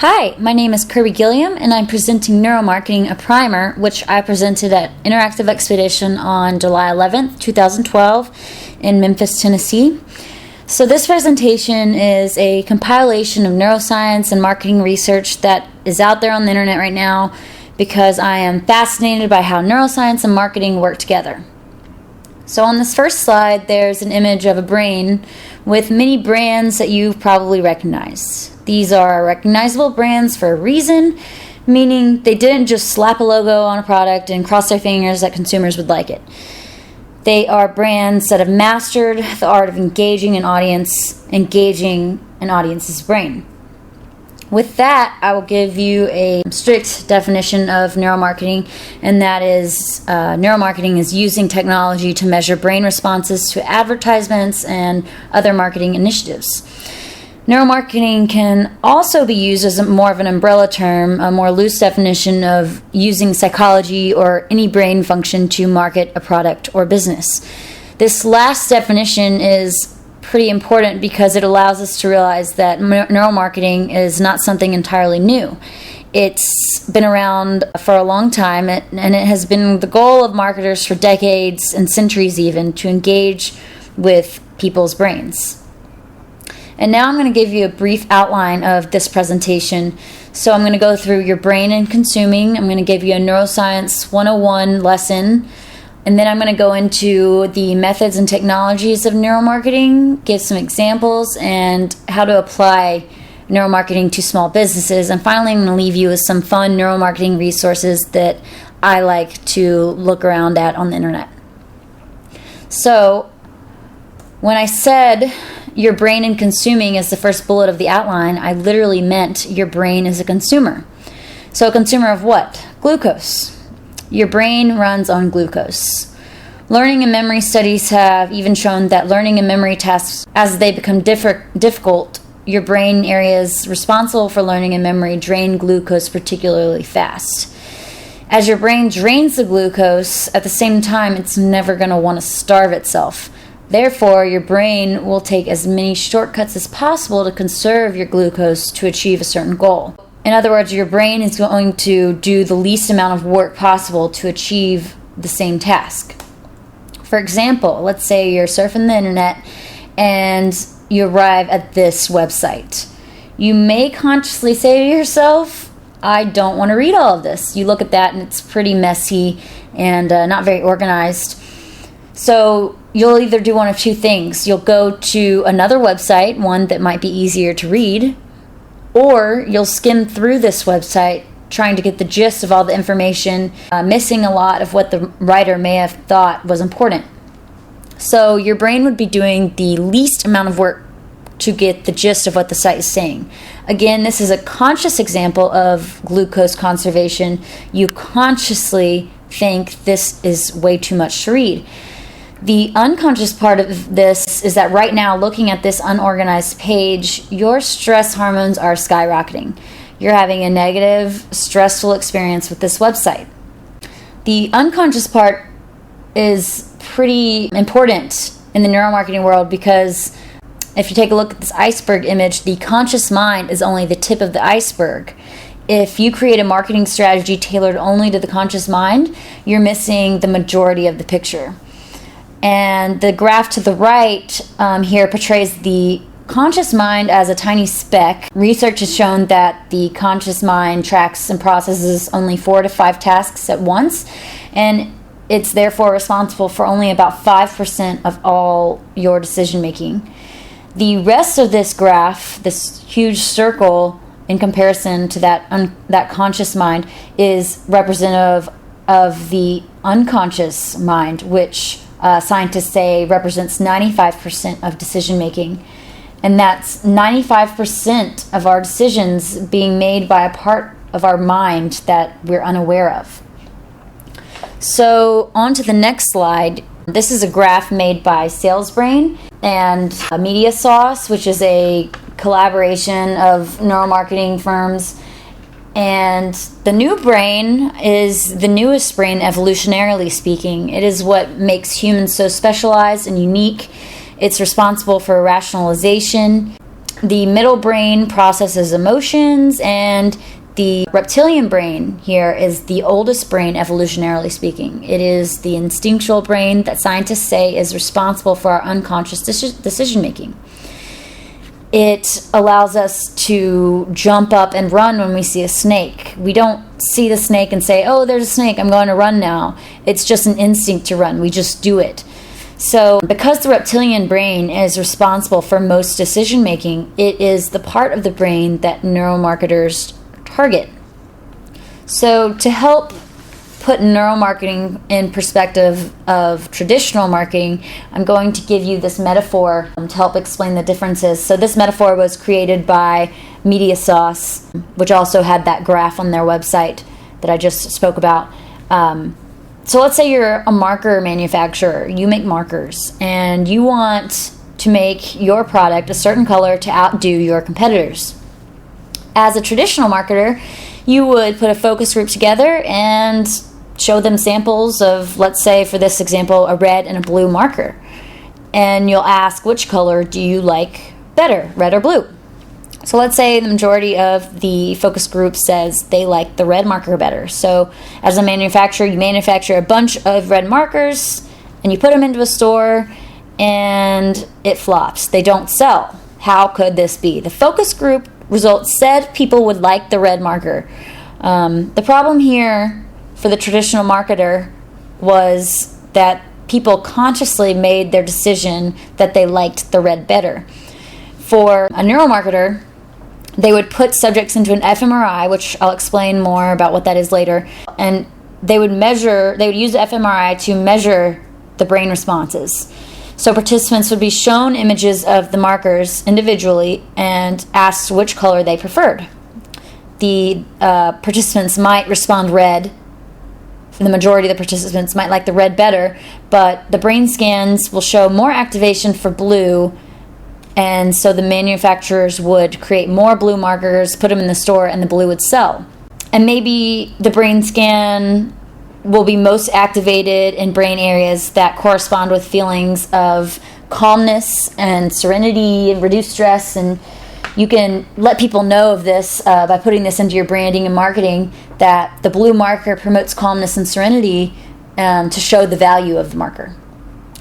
Hi, my name is Kirby Gilliam, and I'm presenting NeuroMarketing, a primer, which I presented at Interactive Expedition on July 11th, 2012 in Memphis, Tennessee. So this presentation is a compilation of neuroscience and marketing research that is out there on the internet right now because I am fascinated by how neuroscience and marketing work together. So on this first slide, there's an image of a brain with many brands that you've probably recognized. These are recognizable brands for a reason, meaning they didn't just slap a logo on a product and cross their fingers that consumers would like it. They are brands that have mastered the art of engaging an audience's brain. With that, I will give you a strict definition of neuromarketing, and that is neuromarketing is using technology to measure brain responses to advertisements and other marketing initiatives. Neuromarketing can also be used as more of an umbrella term, a more loose definition of using psychology or any brain function to market a product or business. This last definition is pretty important because it allows us to realize that neuromarketing is not something entirely new. It's been around for a long time, and it has been the goal of marketers for decades and centuries even to engage with people's brains. And now I'm going to give you a brief outline of this presentation. So I'm going to go through your brain and consuming. I'm going to give you a Neuroscience 101 lesson. And then I'm going to go into the methods and technologies of neuromarketing, give some examples, and how to apply neuromarketing to small businesses. And finally, I'm going to leave you with some fun neuromarketing resources that I like to look around at on the internet. So when I said your brain and consuming is the first bullet of the outline, I literally meant your brain is a consumer. So a consumer of what? Glucose. Your brain runs on glucose. Learning and memory studies have even shown that learning and memory tasks, as they become difficult, your brain areas responsible for learning and memory drain glucose particularly fast. As your brain drains the glucose, at the same time, it's never going to want to starve itself. Therefore, your brain will take as many shortcuts as possible to conserve your glucose to achieve a certain goal. In other words, your brain is going to do the least amount of work possible to achieve the same task. For example, let's say you're surfing the internet and you arrive at this website. You may consciously say to yourself, I don't want to read all of this. You look at that and it's pretty messy and not very organized. So you'll either do one of two things. You'll go to another website, one that might be easier to read, or you'll skim through this website trying to get the gist of all the information, missing a lot of what the writer may have thought was important. So your brain would be doing the least amount of work to get the gist of what the site is saying. Again, this is a conscious example of glucose conservation. You consciously think this is way too much to read. The unconscious part of this is that right now, looking at this unorganized page, your stress hormones are skyrocketing. You're having a negative, stressful experience with this website. The unconscious part is pretty important in the neuromarketing world because if you take a look at this iceberg image, the conscious mind is only the tip of the iceberg. If you create a marketing strategy tailored only to the conscious mind, you're missing the majority of the picture. And the graph to the right here portrays the conscious mind as a tiny speck. Research has shown that the conscious mind tracks and processes only 4 to 5 tasks at once, and it's therefore responsible for only about 5% of all your decision making. The rest of this graph, this huge circle in comparison to that conscious mind, is representative of the unconscious mind, which scientists say represents 95% of decision making. And that's 95% of our decisions being made by a part of our mind that we're unaware of. So on to the next slide. This is a graph made by SalesBrain and Media Sauce, which is a collaboration of neuromarketing firms. And the new brain is the newest brain, evolutionarily speaking. It is what makes humans so specialized and unique. It's responsible for rationalization. The middle brain processes emotions, and the reptilian brain here is the oldest brain, evolutionarily speaking. It is the instinctual brain that scientists say is responsible for our unconscious decision making. It allows us to jump up and run when we see a snake. We don't see the snake and say, oh, there's a snake, I'm going to run now. It's just an instinct to run. We just do it. So because the reptilian brain is responsible for most decision making, it is the part of the brain that neuromarketers target. So to help put neuromarketing in perspective of traditional marketing, I'm going to give you this metaphor to help explain the differences. So this metaphor was created by Media Sauce, which also had that graph on their website that I just spoke about. So let's say you're a marker manufacturer. You make markers, and you want to make your product a certain color to outdo your competitors. As a traditional marketer, you would put a focus group together and show them samples of, let's say for this example, a red and a blue marker. And you'll ask, which color do you like better, red or blue? So let's say the majority of the focus group says they like the red marker better. So as a manufacturer, you manufacture a bunch of red markers and you put them into a store and it flops. They don't sell. How could this be? The focus group results said people would like the red marker. The problem here for the traditional marketer was that people consciously made their decision that they liked the red better. For a neuromarketer, they would put subjects into an fMRI, which I'll explain more about what that is later, and they would use the fMRI to measure the brain responses. So participants would be shown images of the markers individually and asked which color they preferred. The participants might respond red. The majority of the participants might like the red better, but the brain scans will show more activation for blue, and so the manufacturers would create more blue markers, put them in the store, and the blue would sell. And maybe the brain scan will be most activated in brain areas that correspond with feelings of calmness and serenity and reduced stress. And you can let people know of this by putting this into your branding and marketing, that the blue marker promotes calmness and serenity to show the value of the marker.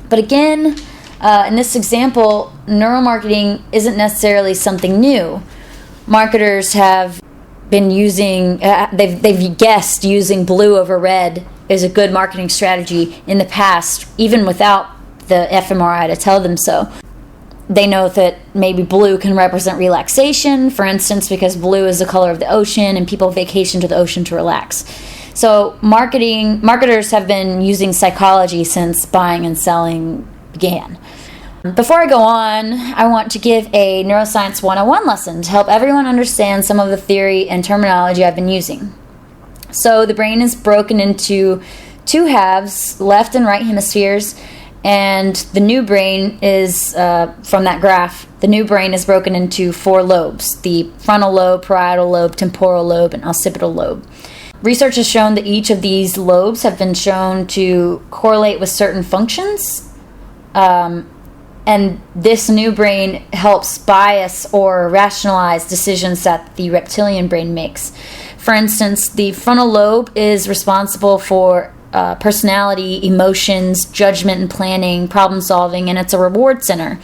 But again, in this example, neuromarketing isn't necessarily something new. Marketers have been using, they've guessed using blue over red is a good marketing strategy in the past, even without the fMRI to tell them so. They know that maybe blue can represent relaxation, for instance, because blue is the color of the ocean and people vacation to the ocean to relax. So marketers have been using psychology since buying and selling began. Before I go on, I want to give a Neuroscience 101 lesson to help everyone understand some of the theory and terminology I've been using. So the brain is broken into two halves, left and right hemispheres, and the new brain is, from that graph, the new brain is broken into 4 lobes: the frontal lobe, parietal lobe, temporal lobe, and occipital lobe. Research has shown that each of these lobes have been shown to correlate with certain functions, and this new brain helps bias or rationalize decisions that the reptilian brain makes. For instance, the frontal lobe is responsible for personality, emotions, judgment and planning, problem solving, and it's a reward center.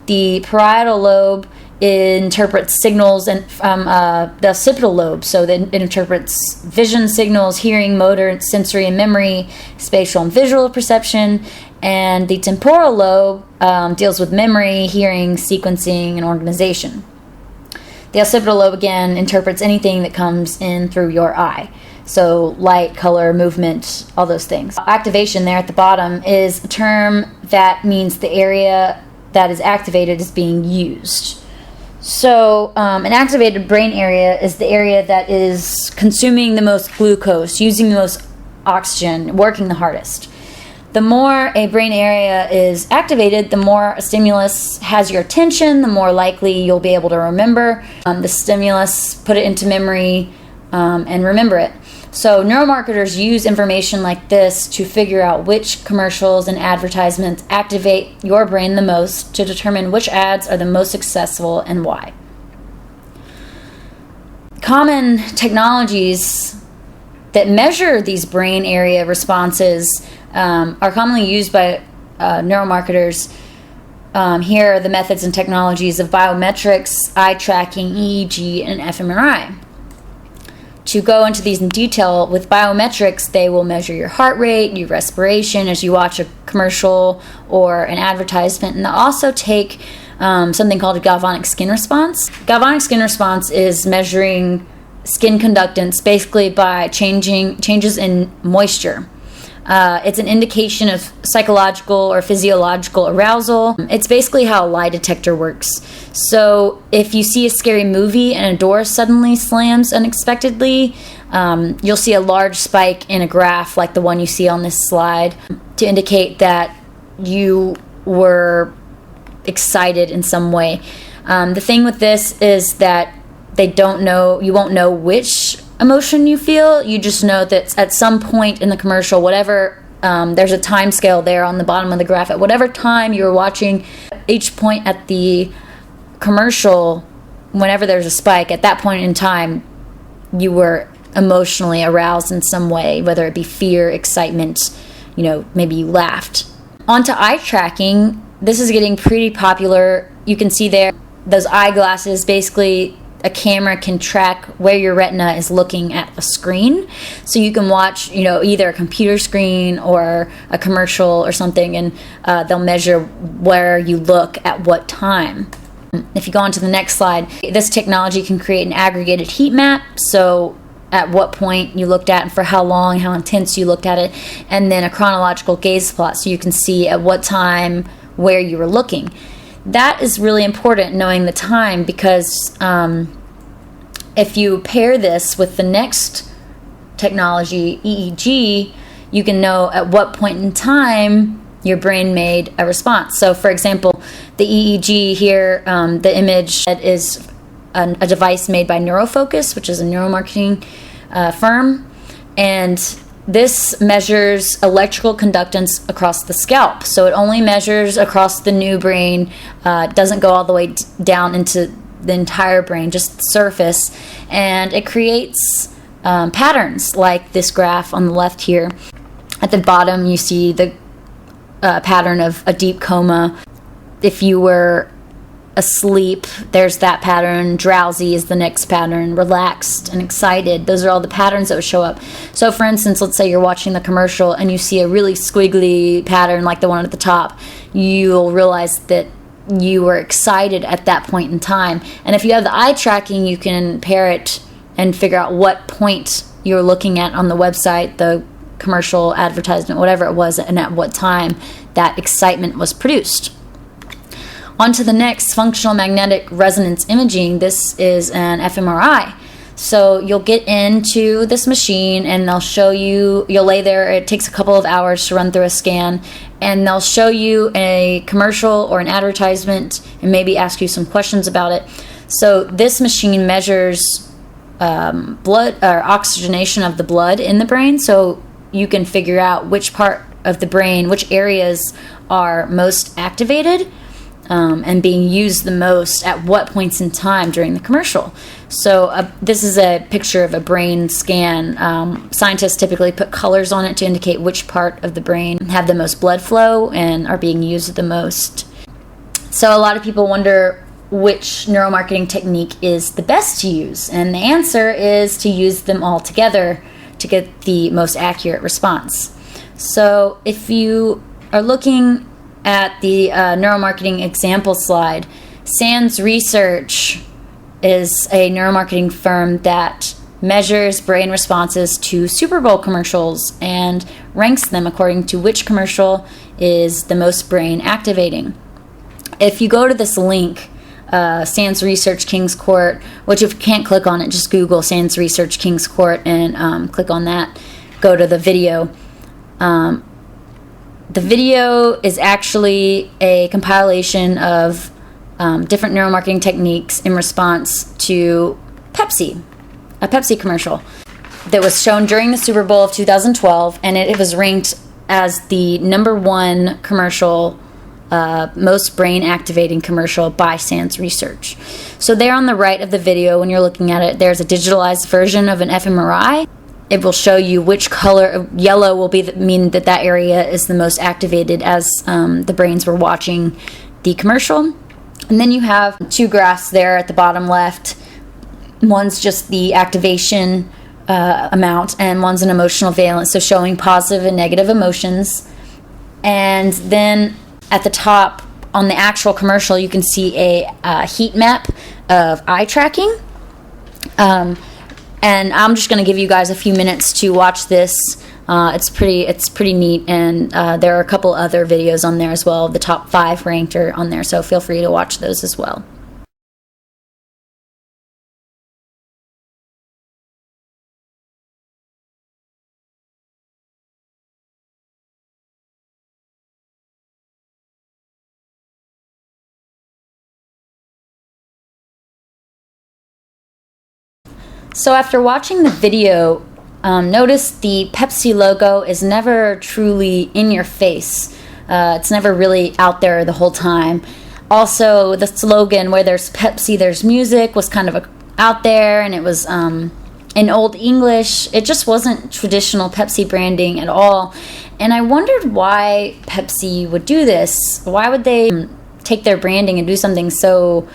The parietal lobe interprets signals from the occipital lobe, so that it interprets vision signals, hearing, motor, sensory and memory, spatial and visual perception, and the temporal lobe deals with memory, hearing, sequencing, and organization. The occipital lobe, again, interprets anything that comes in through your eye. So light, color, movement, all those things. Activation there at the bottom is a term that means the area that is activated is being used. So an activated brain area is the area that is consuming the most glucose, using the most oxygen, working the hardest. The more a brain area is activated, the more a stimulus has your attention, the more likely you'll be able to remember the stimulus, put it into memory, and remember it. So neuromarketers use information like this to figure out which commercials and advertisements activate your brain the most, to determine which ads are the most successful and why. Common technologies that measure these brain area responses are commonly used by neuromarketers. Here are the methods and technologies of biometrics, eye tracking, EEG, and fMRI. To go into these in detail, with biometrics, they will measure your heart rate, your respiration as you watch a commercial or an advertisement, and they'll also take something called a galvanic skin response. Galvanic skin response is measuring skin conductance basically by changes in moisture. It's an indication of psychological or physiological arousal. It's basically how a lie detector works. So if you see a scary movie and a door suddenly slams unexpectedly, you'll see a large spike in a graph like the one you see on this slide to indicate that you were excited in some way. The thing with this is that you won't know which emotion you feel. You just know that at some point in the commercial, whatever, there's a time scale there on the bottom of the graph. At whatever time you were watching, each point at the commercial, whenever there's a spike, at that point in time, you were emotionally aroused in some way, whether it be fear, excitement, maybe you laughed. On to eye tracking. This is getting pretty popular. You can see there those eyeglasses. Basically, a camera can track where your retina is looking at a screen. So you can watch, either a computer screen or a commercial or something, and they'll measure where you look at what time. If you go on to the next slide, this technology can create an aggregated heat map. So at what point you looked at and for how long, how intense you looked at it, and then a chronological gaze plot so you can see at what time where you were looking. That is really important, knowing the time, because if you pair this with the next technology, EEG, you can know at what point in time your brain made a response. So, for example, the EEG here, the image is a device made by NeuroFocus, which is a neuromarketing firm, and this measures electrical conductance across the scalp. So it only measures across the new brain, doesn't go all the way down into the entire brain, just the surface. And it creates patterns like this graph on the left here. At the bottom, you see the pattern of a deep coma. If you were asleep, there's that pattern. Drowsy is the next pattern. Relaxed and excited. Those are all the patterns that would show up. So for instance, let's say you're watching the commercial and you see a really squiggly pattern like the one at the top. You'll realize that you were excited at that point in time. And if you have the eye tracking, you can pair it and figure out what point you're looking at on the website, the commercial, advertisement, whatever it was, and at what time that excitement was produced. On to the next, functional magnetic resonance imaging. This is an fMRI. So you'll get into this machine and they'll show you, you'll lay there, it takes a couple of hours to run through a scan, and they'll show you a commercial or an advertisement and maybe ask you some questions about it. So this machine measures blood or oxygenation of the blood in the brain, so you can figure out which part of the brain, which areas are most activated and being used the most at what points in time during the commercial. So this is a picture of a brain scan. Scientists typically put colors on it to indicate which part of the brain have the most blood flow and are being used the most. So a lot of people wonder which neuromarketing technique is the best to use, and the answer is to use them all together to get the most accurate response. So if you are looking at the neuromarketing example slide, Sands Research is a neuromarketing firm that measures brain responses to Super Bowl commercials and ranks them according to which commercial is the most brain activating. If you go to this link, Sands Research Kings Court, which if you can't click on it, just Google Sands Research Kings Court and click on that. Go to the video. The video is actually a compilation of different neuromarketing techniques in response to Pepsi. a Pepsi commercial that was shown during the Super Bowl of 2012, and it was ranked as the #1 commercial, most brain activating commercial by SANS Research. So there on the right of the video, when you're looking at it, there's a digitalized version of an fMRI. It will show you which color. Yellow will mean that area is the most activated as the brains were watching the commercial. And then you have 2 graphs there at the bottom left. One's just the activation amount, and one's an emotional valence, so showing positive and negative emotions. And then at the top on the actual commercial, you can see a heat map of eye tracking. And I'm just going to give you guys a few minutes to watch this. It's pretty neat, and there are a couple other videos on there as well. The top 5 ranked are on there, so feel free to watch those as well. So after watching the video, notice the Pepsi logo is never truly in your face. It's never really out there the whole time. Also, the slogan, where there's Pepsi, there's music, was kind of out there, and it was in Old English. It just wasn't traditional Pepsi branding at all. And I wondered why Pepsi would do this. Why would they take their branding and do something so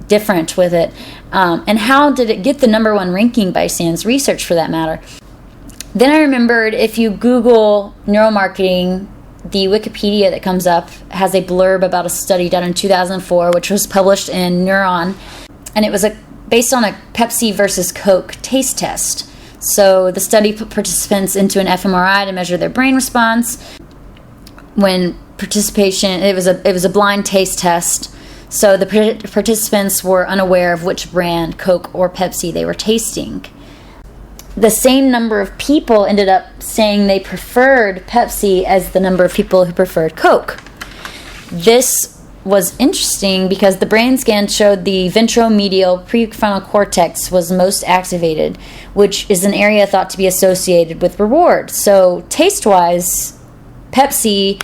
different with it? And how did it get the #1 ranking by SANS Research, for that matter? Then I remembered, if you Google neuromarketing, the Wikipedia that comes up has a blurb about a study done in 2004, which was published in Neuron, and it was based on a Pepsi versus Coke taste test. So the study put participants into an fMRI to measure their brain response. When participation, it was a blind taste test. So the participants were unaware of which brand, Coke or Pepsi, they were tasting. The same number of people ended up saying they preferred Pepsi as the number of people who preferred Coke. This was interesting because the brain scan showed the ventromedial prefrontal cortex was most activated, which is an area thought to be associated with reward. So taste-wise, Pepsi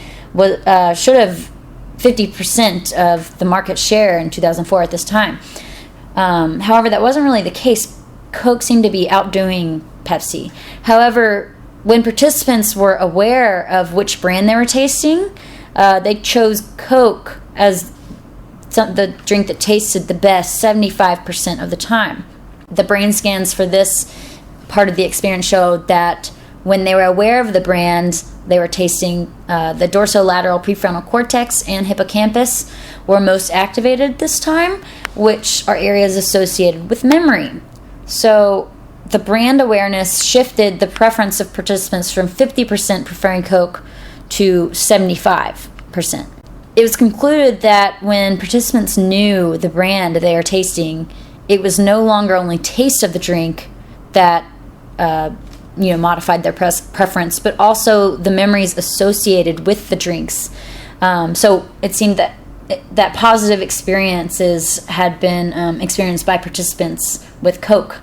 should have 50% of the market share in 2004 at this time. However, that wasn't really the case. Coke seemed to be outdoing Pepsi. However, when participants were aware of which brand they were tasting, they chose Coke as the drink that tasted the best 75% of the time. The brain scans for this part of the experience showed that when they were aware of the brand, they were tasting the dorsolateral prefrontal cortex and hippocampus were most activated this time, which are areas associated with memory. So the brand awareness shifted the preference of participants from 50% preferring Coke to 75%. It was concluded that when participants knew the brand they are tasting, it was no longer only taste of the drink that modified their preference, but also the memories associated with the drinks. So it seemed that positive experiences had been experienced by participants with Coke.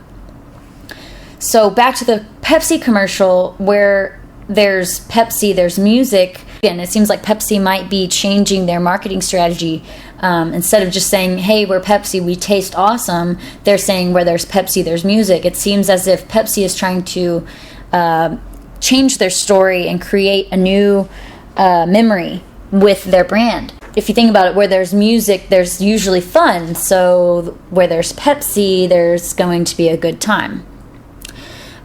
So back to the Pepsi commercial, where there's Pepsi, there's music. Again, it seems like Pepsi might be changing their marketing strategy. Instead of just saying, hey, we're Pepsi, we taste awesome, they're saying, where there's Pepsi, there's music. It seems as if Pepsi is trying to change their story and create a new memory with their brand. If you think about it, where there's music, there's usually fun. So where there's Pepsi, there's going to be a good time.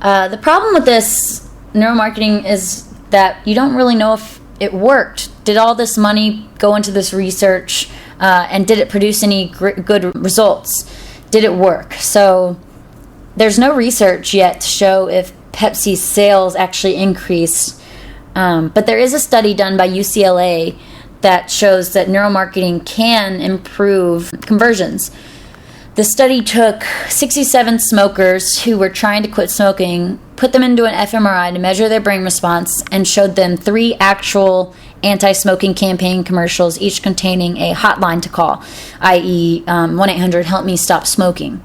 The problem with this neuromarketing is that you don't really know if it worked. Did all this money go into this research, and did it produce any good results? Did it work? So there's no research yet to show if Pepsi's sales actually increased, but there is a study done by UCLA that shows that neuromarketing can improve conversions. The study took 67 smokers who were trying to quit smoking, put them into an fMRI to measure their brain response, and showed them 3 actual anti-smoking campaign commercials, each containing a hotline to call, i.e. 1-800-HELP-ME-STOP-SMOKING.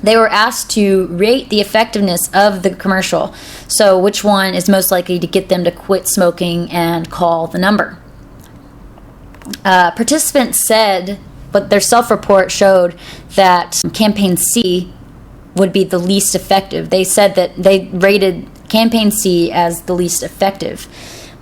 They were asked to rate the effectiveness of the commercial. So which one is most likely to get them to quit smoking and call the number. Participants said, but their self-report showed that campaign C would be the least effective. They said that they rated campaign C as the least effective.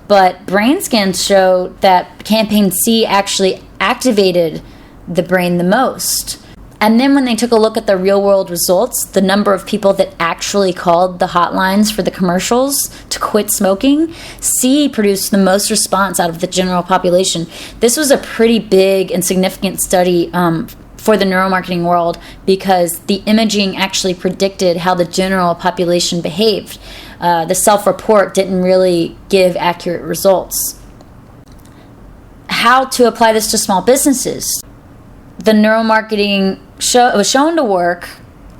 But brain scans show that campaign C actually activated the brain the most. And then when they took a look at the real world results, the number of people that actually called the hotlines for the commercials to quit smoking, C produced the most response out of the general population. This was a pretty big and significant study for the neuromarketing world because the imaging actually predicted how the general population behaved. The self-report didn't really give accurate results. How to apply this to small businesses? The neuromarketing was shown to work,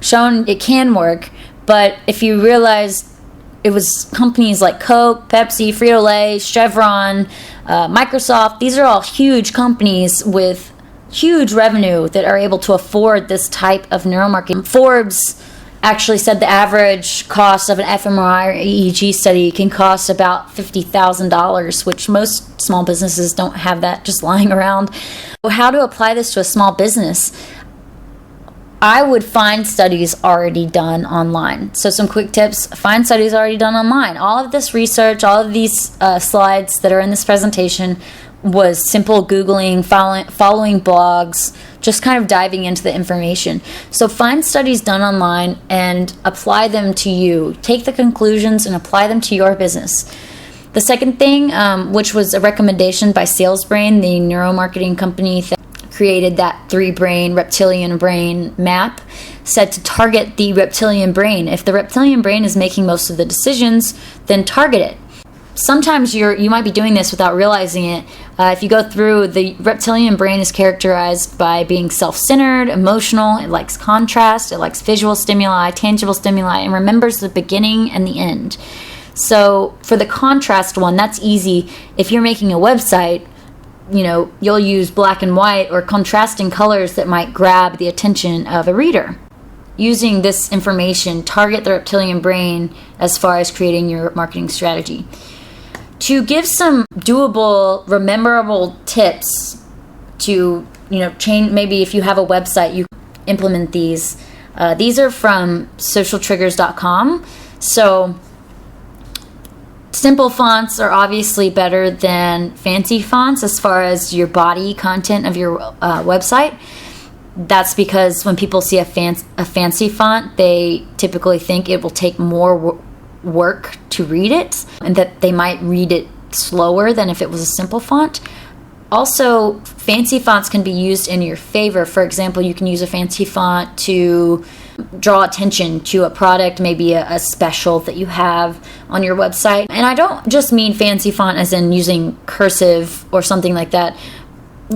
shown it can work, but if you realize it was companies like Coke, Pepsi, Frito-Lay, Chevron, Microsoft, these are all huge companies with huge revenue that are able to afford this type of neuromarketing. Forbes actually said the average cost of an fMRI or EEG study can cost about $50,000, which most small businesses don't have that just lying around. How to apply this to a small business? I would find studies already done online. So some quick tips: find studies already done online. All of this research, all of these slides that are in this presentation was simple Googling, following blogs, just kind of diving into the information. So find studies done online and apply them to you. Take the conclusions and apply them to your business. The second thing, which was a recommendation by SalesBrain, the neuromarketing company that created that 3-brain reptilian brain map, said to target the reptilian brain. If the reptilian brain is making most of the decisions, then target it. Sometimes you might be doing this without realizing it. If you go through, the reptilian brain is characterized by being self-centered, emotional, it likes contrast, it likes visual stimuli, tangible stimuli, and remembers the beginning and the end. So for the contrast one, that's easy. If you're making a website, you'll use black and white or contrasting colors that might grab the attention of a reader. Using this information, target the reptilian brain as far as creating your marketing strategy. To give some doable, rememberable tips to, change, maybe if you have a website, you implement these. These are from socialtriggers.com. So simple fonts are obviously better than fancy fonts as far as your body content of your website. That's because when people see a fancy font, they typically think it will take more work to read it, and that they might read it slower than if it was a simple font. Also, fancy fonts can be used in your favor. For example, you can use a fancy font to draw attention to a product, maybe a special that you have on your website. And I don't just mean fancy font as in using cursive or something like that.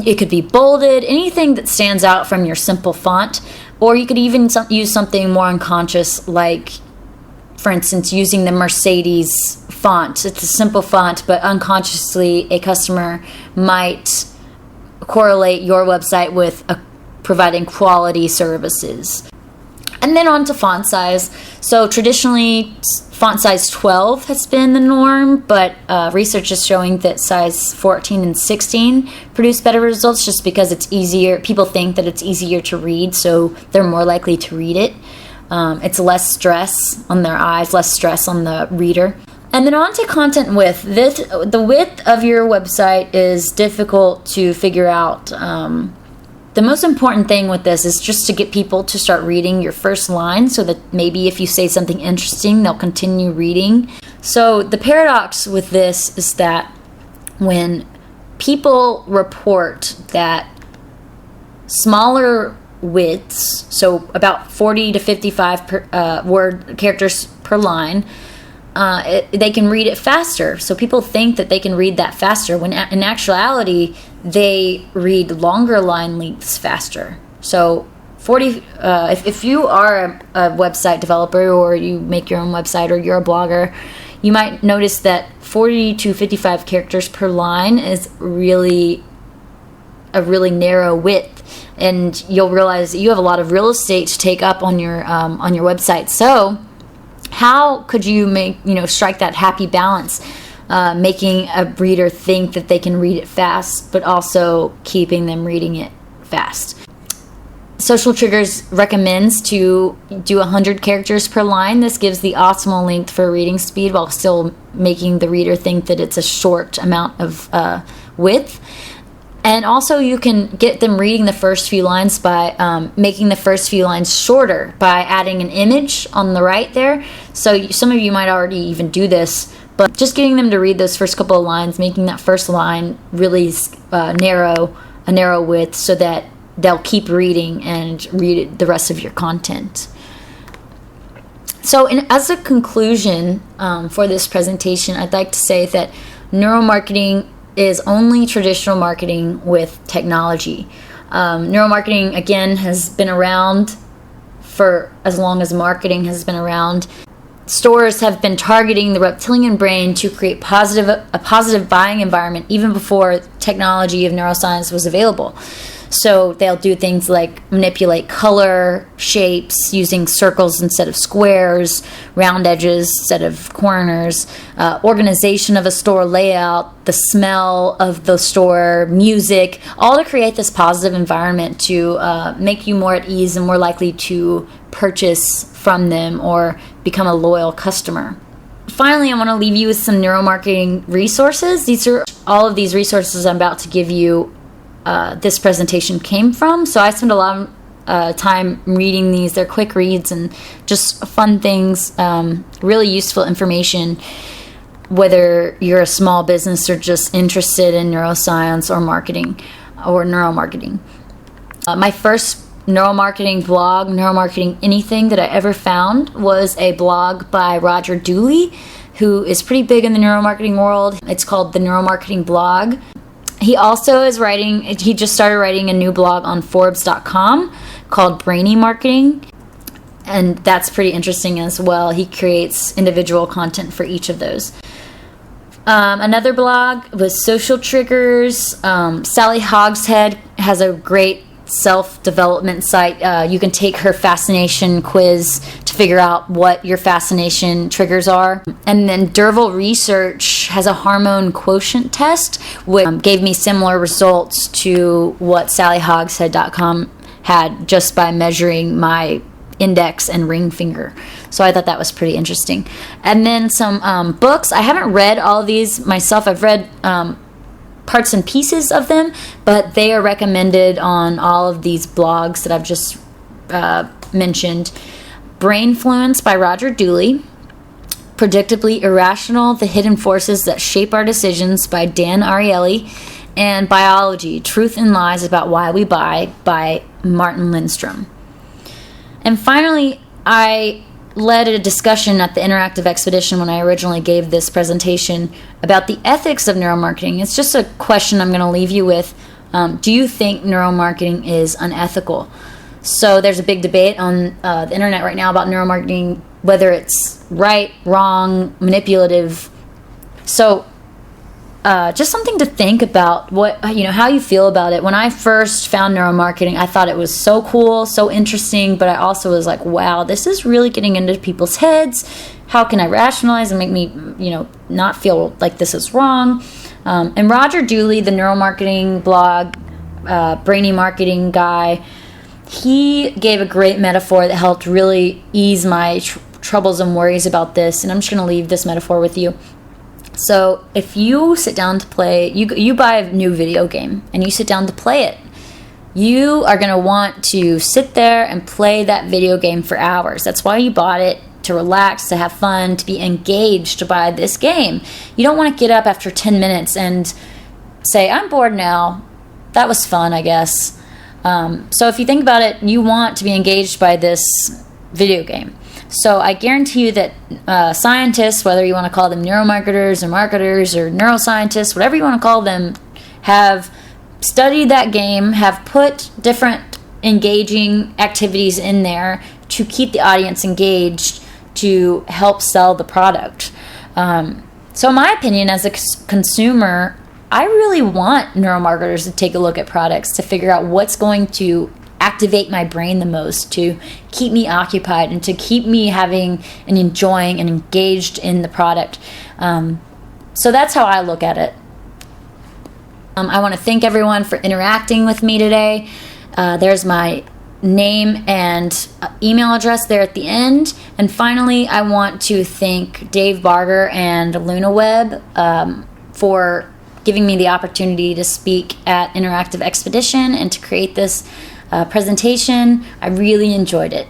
It could be bolded, anything that stands out from your simple font. Or you could even use something more unconscious, like, for instance, using the Mercedes font. It's a simple font, but unconsciously a customer might correlate your website with providing quality services. And then on to font size. So traditionally, font size 12 has been the norm, but research is showing that size 14 and 16 produce better results just because it's easier. People think that it's easier to read, so they're more likely to read it. It's less stress on their eyes, less stress on the reader. And then on to content width. The width of your website is difficult to figure out. The most important thing with this is just to get people to start reading your first line so that maybe if you say something interesting, they'll continue reading. So the paradox with this is that when people report that smaller widths, so about 40 to 55 word characters per line, they can read it faster. So people think that they can read that faster, when in actuality, they read longer line lengths faster. So 40, if you are a website developer or you make your own website or you're a blogger, you might notice that 40 to 55 characters per line is really a really narrow width. and you'll realize that you have a lot of real estate to take up on your website. So how could you strike that happy balance, making a reader think that they can read it fast, but also keeping them reading it fast? Social Triggers recommends to do 100 characters per line. This gives the optimal length for reading speed while still making the reader think that it's a short amount of width. And also you can get them reading the first few lines by making the first few lines shorter by adding an image on the right there. So some of you might already even do this, but just getting them to read those first couple of lines, making that first line really narrow width so that they'll keep reading and read the rest of your content. So as a conclusion for this presentation, I'd like to say that neuromarketing is only traditional marketing with technology. Neuromarketing, again, has been around for as long as marketing has been around. Stores have been targeting the reptilian brain to create a positive buying environment even before technology of neuroscience was available. So they'll do things like manipulate color, shapes, using circles instead of squares, round edges instead of corners, organization of a store layout, the smell of the store, music, all to create this positive environment to make you more at ease and more likely to purchase from them or become a loyal customer. Finally, I want to leave you with some neuromarketing resources. All of these resources I'm about to give you this presentation came from. So I spent a lot of time reading these. They're quick reads and just fun things, really useful information, whether you're a small business or just interested in neuroscience or marketing or neuromarketing. My first neuromarketing blog, Neuromarketing Anything, that I ever found was a blog by Roger Dooley, who is pretty big in the neuromarketing world. It's called the NeuroMarketing Blog. He also he just started writing a new blog on Forbes.com called Brainy Marketing, and that's pretty interesting as well. He creates individual content for each of those. Another blog was Social Triggers. Sally Hogshead has a great self-development site. You can take her fascination quiz to figure out what your fascination triggers are. And then Derval Research has a hormone quotient test, which gave me similar results to what SallyHogshead.com had just by measuring my index and ring finger. So I thought that was pretty interesting. And then some books. I haven't read all of these myself. I've read parts and pieces of them, but they are recommended on all of these blogs that I've just mentioned. Brainfluence by Roger Dooley, Predictably Irrational, The Hidden Forces That Shape Our Decisions by Dan Ariely, and Biology, Truth and Lies About Why We Buy by Martin Lindstrom. And finally, I led a discussion at the Interactive Expedition when I originally gave this presentation about the ethics of neuromarketing. It's just a question I'm going to leave you with. Do you think neuromarketing is unethical? So there's a big debate on the internet right now about neuromarketing, whether it's right, wrong, manipulative. So just something to think about, how you feel about it. When I first found neuromarketing, I thought it was so cool, so interesting, but I also was like, wow, this is really getting into people's heads. How can I rationalize and make me, not feel like this is wrong? And Roger Dooley, the neuromarketing blog, brainy marketing guy, he gave a great metaphor that helped really ease my troubles and worries about this. And I'm just going to leave this metaphor with you. So if you sit down to play, you buy a new video game and you sit down to play it, you are going to want to sit there and play that video game for hours. That's why you bought it, to relax, to have fun, to be engaged by this game. You don't want to get up after 10 minutes and say, I'm bored now. That was fun, I guess. So if you think about it, you want to be engaged by this video game. So I guarantee you that scientists, whether you want to call them neuromarketers or marketers or neuroscientists, whatever you want to call them, have studied that game, have put different engaging activities in there to keep the audience engaged to help sell the product. So in my opinion, as a consumer, I really want neuromarketers to take a look at products to figure out what's going to activate my brain the most, to keep me occupied and to keep me having and enjoying and engaged in the product. So that's how I look at it. I want to thank everyone for interacting with me today. There's my name and email address there at the end. And finally, I want to thank Dave Barger and LunaWeb for giving me the opportunity to speak at Interactive Expedition and to create this presentation. I really enjoyed it.